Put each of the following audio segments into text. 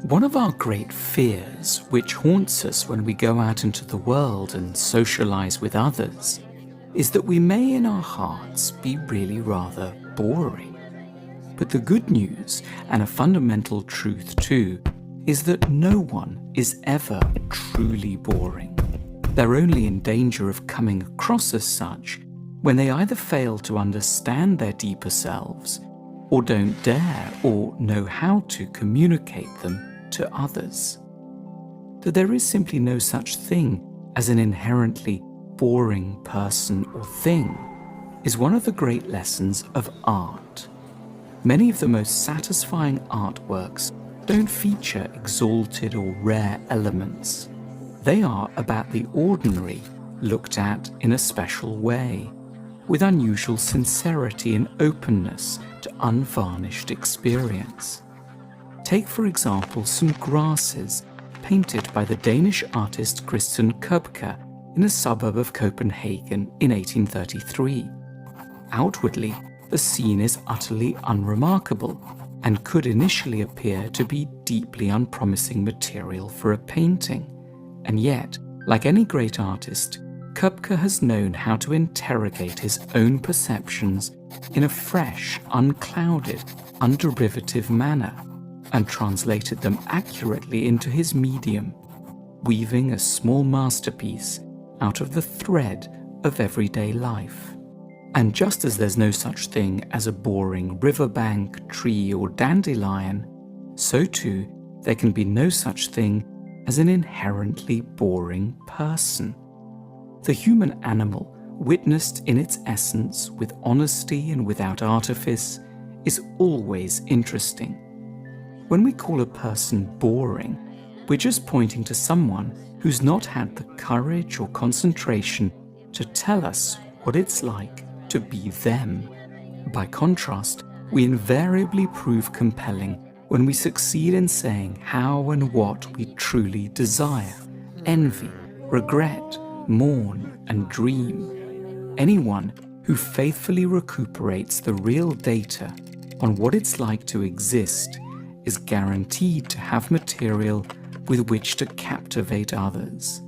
One of our great fears, which haunts us when we go out into the world and socialize with others, is that we may in our hearts be really rather boring. But the good news, and a fundamental truth too, is that no one is ever truly boring. They're only in danger of coming across as such when they either fail to understand their deeper selves or don't dare or know how to communicate them to others. That there is simply no such thing as an inherently boring person or thing is one of the great lessons of art. Many of the most satisfying artworks don't feature exalted or rare elements. They are about the ordinary looked at in a special way, with unusual sincerity and openness to unvarnished experience. Take, for example, some grasses painted by the Danish artist Christian Købke in a suburb of Copenhagen in 1833. Outwardly, the scene is utterly unremarkable and could initially appear to be deeply unpromising material for a painting. And yet, like any great artist, Købke has known how to interrogate his own perceptions in a fresh, unclouded, underderivative manner, and translated them accurately into his medium, weaving a small masterpiece out of the thread of everyday life. And just as there's no such thing as a boring riverbank, tree, or dandelion, so too there can be no such thing as an inherently boring person. The human animal, witnessed in its essence with honesty and without artifice, is always interesting. When we call a person boring, we're just pointing to someone who's not had the courage or concentration to tell us what it's like to be them. By contrast, we invariably prove compelling when we succeed in saying how and what we truly desire, envy, regret, mourn, and dream. Anyone who faithfully recuperates the real data on what it's like to exist is guaranteed to have material with which to captivate others.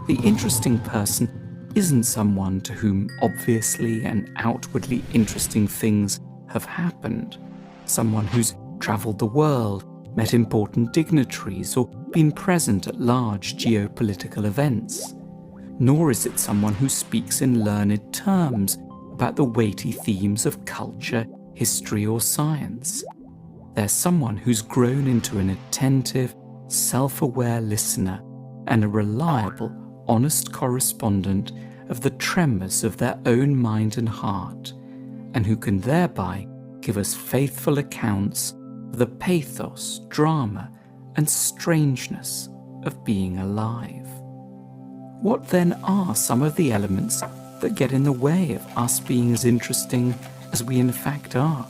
The interesting person isn't someone to whom obviously and outwardly interesting things have happened, someone who's traveled the world, met important dignitaries, or been present at large geopolitical events. Nor is it someone who speaks in learned terms about the weighty themes of culture, history, or science. They're someone who's grown into an attentive, self-aware listener and a reliable, honest correspondent of the tremors of their own mind and heart, and who can thereby give us faithful accounts of the pathos, drama, and strangeness of being alive. What then are some of the elements that get in the way of us being as interesting as we in fact are?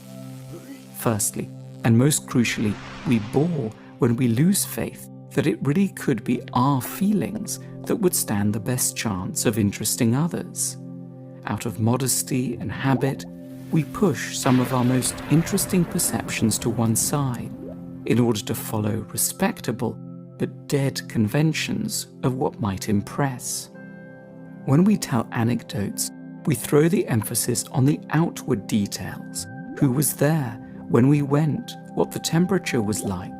Firstly, and most crucially, we bore when we lose faith that it really could be our feelings that would stand the best chance of interesting others. Out of modesty and habit, we push some of our most interesting perceptions to one side in order to follow respectable but dead conventions of what might impress. When we tell anecdotes, we throw the emphasis on the outward details: who was there, when we went, what the temperature was like,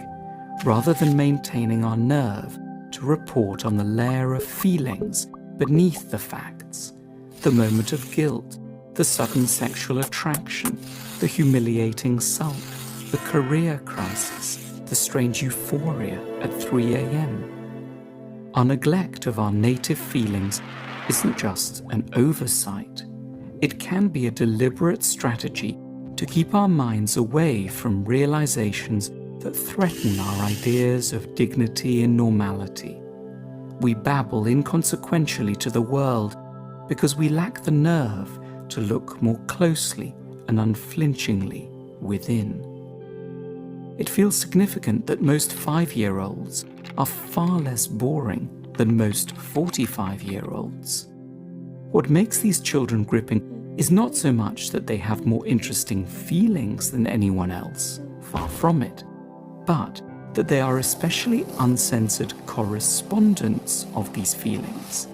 rather than maintaining our nerve to report on the layer of feelings beneath the facts, the moment of guilt, the sudden sexual attraction, the humiliating sulk, the career crisis, the strange euphoria at 3 a.m. Our neglect of our native feelings isn't just an oversight. It can be a deliberate strategy to keep our minds away from realizations that threaten our ideas of dignity and normality. We babble inconsequentially to the world because we lack the nerve to look more closely and unflinchingly within. It feels significant that most 5-year-olds are far less boring than most 45-year-olds. What makes these children gripping is not so much that they have more interesting feelings than anyone else, far from it, but that they are especially uncensored correspondents of these feelings.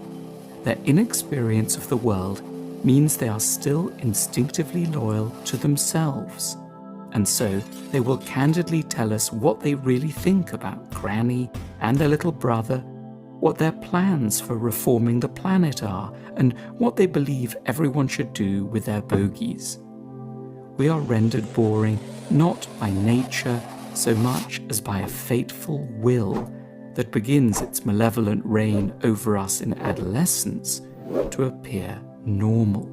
Their inexperience of the world means they are still instinctively loyal to themselves, and so they will candidly tell us what they really think about Granny and their little brother, what their plans for reforming the planet are, and what they believe everyone should do with their bogies. We are rendered boring not by nature so much as by a fateful will that begins its malevolent reign over us in adolescence to appear normal.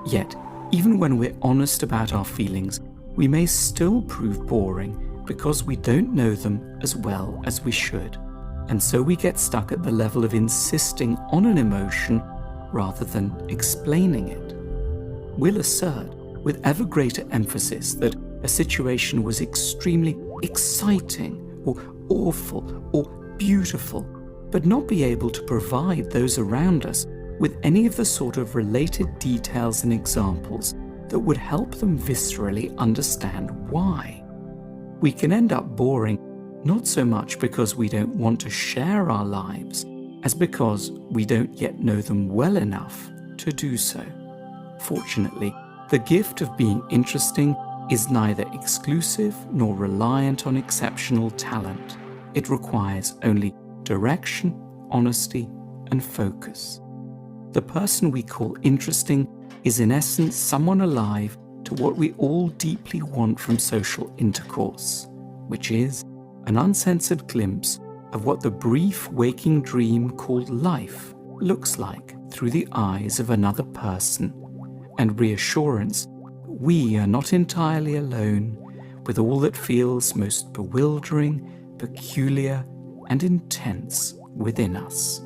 Yet, even when we're honest about our feelings, we may still prove boring because we don't know them as well as we should, and so we get stuck at the level of insisting on an emotion rather than explaining it. We'll assert with ever greater emphasis that a situation was extremely exciting or awful or beautiful, but not be able to provide those around us with any of the sort of related details and examples that would help them viscerally understand why. We can end up boring not so much because we don't want to share our lives, as because we don't yet know them well enough to do so. Fortunately, the gift of being interesting is neither exclusive nor reliant on exceptional talent. It requires only direction, honesty, and focus. The person we call interesting is in essence someone alive to what we all deeply want from social intercourse, which is an uncensored glimpse of what the brief waking dream called life looks like through the eyes of another person, and reassurance we are not entirely alone with all that feels most bewildering, peculiar, and intense within us.